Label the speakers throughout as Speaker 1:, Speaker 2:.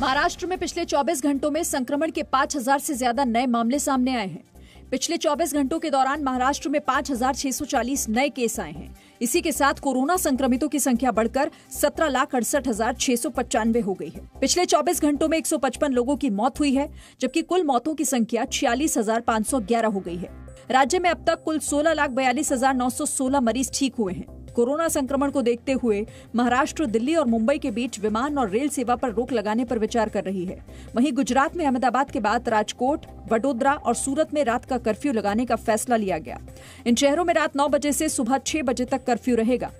Speaker 1: महाराष्ट्र में पिछले 24 घंटों में संक्रमण के 5000 से ज्यादा नए मामले सामने आए हैं। पिछले 24 घंटों के दौरान महाराष्ट्र में 5640 नए केस आए हैं। इसी के साथ कोरोना संक्रमितों की संख्या बढ़कर 17,68,695 हो गई है। पिछले 24 घंटों में 155 लोगों की मौत हुई है, जबकि कुल मौतों की संख्या 46,511 हो गई है। राज्य में अब तक कुल 16,42,916 मरीज ठीक हुए हैं। कोरोना संक्रमण को देखते हुए महाराष्ट्र, दिल्ली और मुंबई के बीच विमान और रेल सेवा पर रोक लगाने पर विचार कर रही है। वहीं गुजरात में अहमदाबाद के बाद राजकोट, वडोदरा और सूरत में रात का कर्फ्यू लगाने का फैसला लिया गया। इन शहरों में रात 9 बजे से सुबह 6 बजे तक कर्फ्यू रहेगा।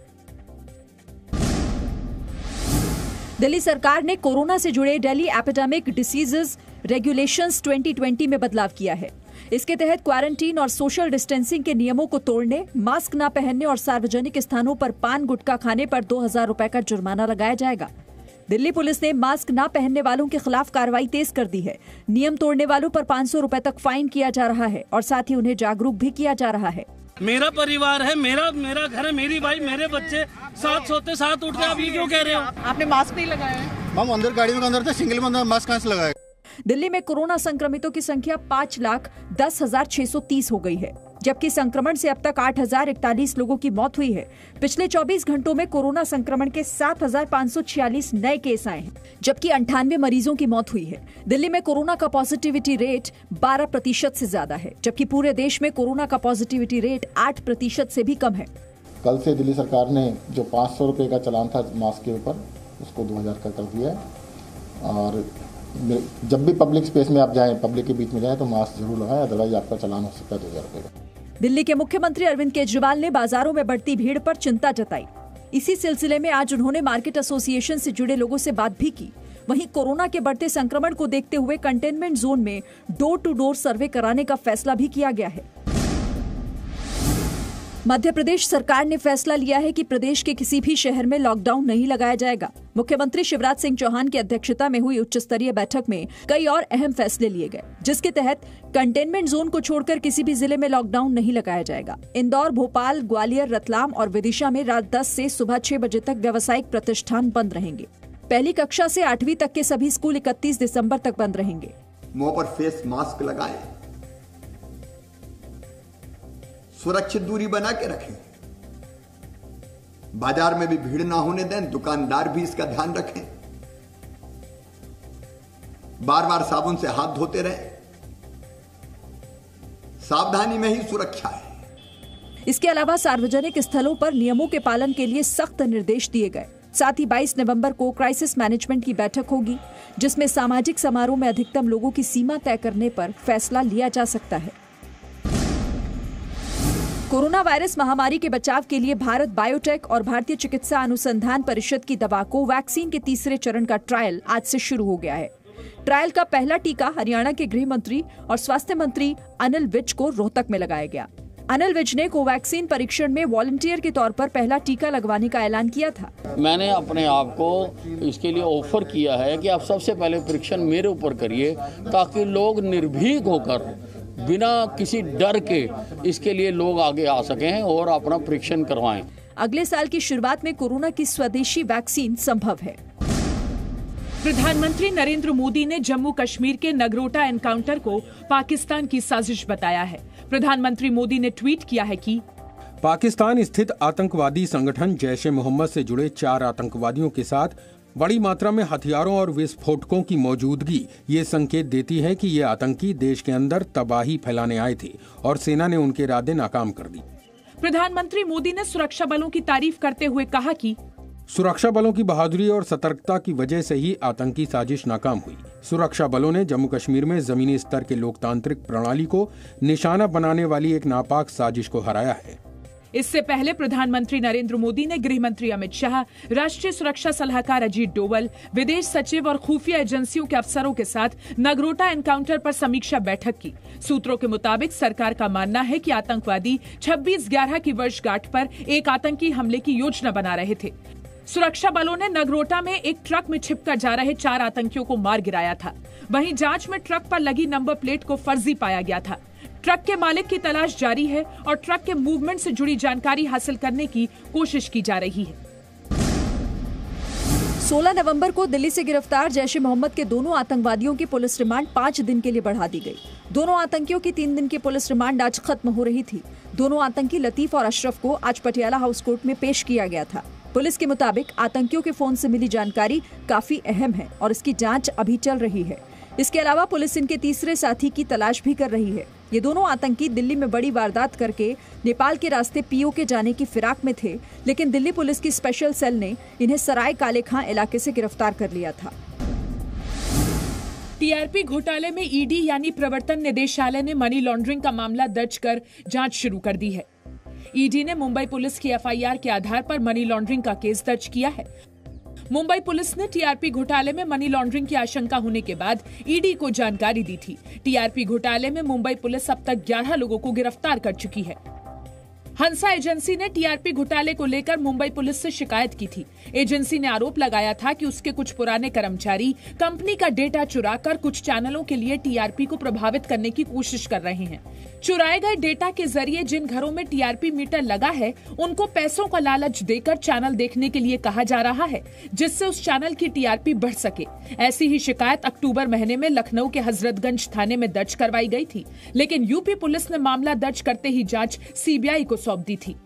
Speaker 1: दिल्ली सरकार ने कोरोना से जुड़े दिल्ली एपिडेमिक डिसीजेज रेगुलेशंस 2020 में बदलाव किया है। इसके तहत क्वारंटीन और सोशल डिस्टेंसिंग के नियमों को तोड़ने, मास्क न पहनने और सार्वजनिक स्थानों पर पान गुटखा खाने पर 2000 रुपए का जुर्माना लगाया जाएगा। दिल्ली पुलिस ने मास्क न पहनने वालों के खिलाफ कार्रवाई तेज कर दी है। नियम तोड़ने वालों पर 500 रुपए तक फाइन किया जा रहा है और साथ ही उन्हें जागरूक भी किया जा रहा है।
Speaker 2: मेरा परिवार है, मेरा घर है, मेरी भाई, मेरे बच्चे साथ सोते साथ उठते, आप ये क्यों कह रहे हो?
Speaker 3: आपने मास्क नहीं लगाया है?
Speaker 4: हम अंदर गाड़ी में अंदर थे, सिंगल में मास्क कहां से लगाए?
Speaker 1: दिल्ली में कोरोना संक्रमितों की संख्या 5,10,630 हो गई है, जबकि संक्रमण से अब तक 8,041 लोगों की मौत हुई है। पिछले 24 घंटों में कोरोना संक्रमण के 7,546 नए केस आए हैं, जबकि 98 मरीजों की मौत हुई है। दिल्ली में कोरोना का पॉजिटिविटी रेट 12% से ज्यादा है, जबकि पूरे देश में कोरोना का पॉजिटिविटी रेट 8% से भी कम है।
Speaker 4: कल से दिल्ली सरकार ने जो 500 रुपए का चालान था मास्क के ऊपर, उसको 2000 का कर दिया है। और जब भी पब्लिक स्पेस में आप जाएं, पब्लिक के बीच में जाएं, तो मास्क जरूर लगाएं, अदरवाइज आपका चालान हो सकता है 2000 रुपए का।
Speaker 1: दिल्ली के मुख्यमंत्री अरविंद केजरीवाल ने बाजारों में बढ़ती भीड़ पर चिंता जताई। इसी सिलसिले में आज उन्होंने मार्केट एसोसिएशन से जुड़े लोगों से बात भी की। वहीं कोरोना के बढ़ते संक्रमण को देखते हुए कंटेनमेंट जोन में डोर टू डोर सर्वे कराने का फैसला भी किया गया है। मध्य प्रदेश सरकार ने फैसला लिया है कि प्रदेश के किसी भी शहर में लॉकडाउन नहीं लगाया जाएगा। मुख्यमंत्री शिवराज सिंह चौहान की अध्यक्षता में हुई उच्च स्तरीय बैठक में कई और अहम फैसले लिए गए, जिसके तहत कंटेनमेंट जोन को छोड़कर किसी भी जिले में लॉकडाउन नहीं लगाया जाएगा। इंदौर, भोपाल, ग्वालियर, रतलाम और विदिशा में रात 10 से सुबह 6 बजे तक व्यावसायिक प्रतिष्ठान बंद रहेंगे। पहली कक्षा से 8वीं तक के सभी स्कूल 31 दिसंबर तक बंद रहेंगे।
Speaker 5: मुंह पर फेस मास्क लगाएं, सुरक्षित दूरी बना के रखें, बाजार में भी भीड़ ना होने दें, दुकानदार भी इसका ध्यान रखें, बार बार साबुन से हाथ धोते रहें। सावधानी में ही सुरक्षा है।
Speaker 1: इसके अलावा सार्वजनिक स्थलों पर नियमों के पालन के लिए सख्त निर्देश दिए गए। साथ ही 22 नवंबर को क्राइसिस मैनेजमेंट की बैठक होगी, जिसमें सामाजिक समारोह में अधिकतम लोगों की सीमा तय करने पर फैसला लिया जा सकता है। कोरोना वायरस महामारी के बचाव के लिए भारत बायोटेक और भारतीय चिकित्सा अनुसंधान परिषद की दवा कोवैक्सीन के तीसरे चरण का ट्रायल आज से शुरू हो गया है। ट्रायल का पहला टीका हरियाणा के गृह मंत्री और स्वास्थ्य मंत्री अनिल विज को रोहतक में लगाया गया। अनिल विज ने कोवैक्सीन परीक्षण में वॉलंटियर के तौर पर पहला टीका लगवाने का ऐलान किया था।
Speaker 6: मैंने अपने आप को इसके लिए ऑफर किया है कि आप सबसे पहले परीक्षण मेरे ऊपर करिए, ताकि लोग निर्भीक होकर बिना किसी डर के इसके लिए लोग आगे आ सकें और अपना परीक्षण करवाएं।
Speaker 1: अगले साल की शुरुआत में कोरोना की स्वदेशी वैक्सीन संभव है।
Speaker 3: प्रधानमंत्री नरेंद्र मोदी ने जम्मू कश्मीर के नगरोटा एनकाउंटर को पाकिस्तान की साजिश बताया है। प्रधानमंत्री मोदी ने ट्वीट किया है कि
Speaker 7: पाकिस्तान स्थित आतंकवादी संगठन जैश ए मोहम्मद से जुड़े 4 आतंकवादियों के साथ बड़ी मात्रा में हथियारों और विस्फोटकों की मौजूदगी ये संकेत देती है कि ये आतंकी देश के अंदर तबाही फैलाने आए थे और सेना ने उनके इरादे नाकाम कर दी।
Speaker 3: प्रधानमंत्री मोदी ने सुरक्षा बलों की तारीफ करते हुए कहा कि
Speaker 7: सुरक्षा बलों की बहादुरी और सतर्कता की वजह से ही आतंकी साजिश नाकाम हुई। सुरक्षा बलों ने जम्मू कश्मीर में जमीनी स्तर के लोकतांत्रिक प्रणाली को निशाना बनाने वाली एक नापाक साजिश को हराया है।
Speaker 3: इससे पहले प्रधानमंत्री नरेंद्र मोदी ने गृह मंत्री अमित शाह, राष्ट्रीय सुरक्षा सलाहकार अजीत डोवल, विदेश सचिव और खुफिया एजेंसियों के अफसरों के साथ नगरोटा एनकाउंटर पर समीक्षा बैठक की। सूत्रों के मुताबिक सरकार का मानना है कि आतंकवादी 26/11 की वर्षगांठ पर एक आतंकी हमले की योजना बना रहे थे। सुरक्षा बलों ने नगरोटा में एक ट्रक में छिपकर जा रहे 4 आतंकियों को मार गिराया था। वहीं जांच में ट्रक पर लगी नंबर प्लेट को फर्जी पाया गया था। ट्रक के मालिक की तलाश जारी है और ट्रक के मूवमेंट से जुड़ी जानकारी हासिल करने की कोशिश की जा रही है।
Speaker 1: 16 नवंबर को दिल्ली से गिरफ्तार जैश ए मोहम्मद के दोनों आतंकवादियों की पुलिस रिमांड 5 दिन के लिए बढ़ा दी गई। दोनों आतंकियों की 3 दिन की पुलिस रिमांड आज खत्म हो रही थी। दोनों आतंकी लतीफ और अशरफ को आज पटियाला हाउस कोर्ट में पेश किया गया था। पुलिस के मुताबिक आतंकियों के फोन से मिली जानकारी काफी अहम है और इसकी जांच अभी चल रही है। इसके अलावा पुलिस इनके तीसरे साथी की तलाश भी कर रही है। ये दोनों आतंकी दिल्ली में बड़ी वारदात करके नेपाल के रास्ते पीओके जाने की फिराक में थे, लेकिन दिल्ली पुलिस की स्पेशल सेल ने इन्हें सराय काले खां इलाके से गिरफ्तार कर लिया था।
Speaker 3: टीआरपी घोटाले में ईडी यानी प्रवर्तन निदेशालय ने मनी लॉन्ड्रिंग का मामला दर्ज कर जांच शुरू कर दी है। ईडी ने मुंबई पुलिस की एफआईआर के आधार पर मनी लॉन्ड्रिंग का केस दर्ज किया है। मुंबई पुलिस ने टीआरपी घोटाले में मनी लॉन्ड्रिंग की आशंका होने के बाद ईडी को जानकारी दी थी। टीआरपी घोटाले में मुंबई पुलिस अब तक 11 लोगों को गिरफ्तार कर चुकी है। हंसा एजेंसी ने टीआरपी घोटाले को लेकर मुंबई पुलिस से शिकायत की थी। एजेंसी ने आरोप लगाया था कि उसके कुछ पुराने कर्मचारी कंपनी का डेटा चुराकर कुछ चैनलों के लिए टीआरपी को प्रभावित करने की कोशिश कर रहे हैं। चुराए गए डेटा के जरिए जिन घरों में टीआरपी मीटर लगा है उनको पैसों का लालच देकर चैनल देखने के लिए कहा जा रहा है, जिससे उस चैनल की टीआरपी बढ़ सके। ऐसी ही शिकायत अक्टूबर महीने में लखनऊ के हजरतगंज थाने में दर्ज करवाई गई थी, लेकिन यूपी पुलिस ने मामला दर्ज करते ही जांच सीबीआई को सौंप दी थी।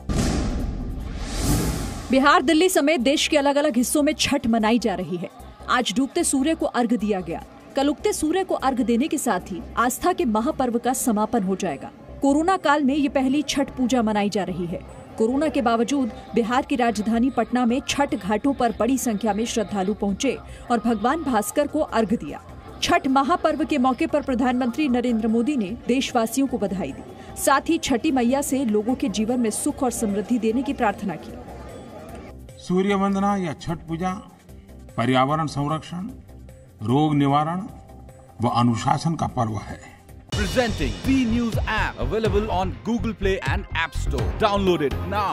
Speaker 1: बिहार, दिल्ली समेत देश के अलग अलग हिस्सों में छठ मनाई जा रही है। आज डूबते सूर्य को अर्घ्य दिया गया। कल उगते सूर्य को अर्घ्य देने के साथ ही आस्था के महापर्व का समापन हो जाएगा। कोरोना काल में ये पहली छठ पूजा मनाई जा रही है। कोरोना के बावजूद बिहार की राजधानी पटना में छठ घाटों पर बड़ी संख्या में श्रद्धालु पहुंचे और भगवान भास्कर को अर्घ्य दिया। छठ महापर्व के मौके पर प्रधानमंत्री नरेंद्र मोदी ने देशवासियों को बधाई दी। साथ ही छठी मैया से लोगों के जीवन में सुख और समृद्धि देने की प्रार्थना की।
Speaker 8: सूर्य वंदना या छठ पूजा पर्यावरण संरक्षण, रोग निवारण व अनुशासन का पर्व है।
Speaker 9: Presenting B News app available on Google Play and App Store. Download it now.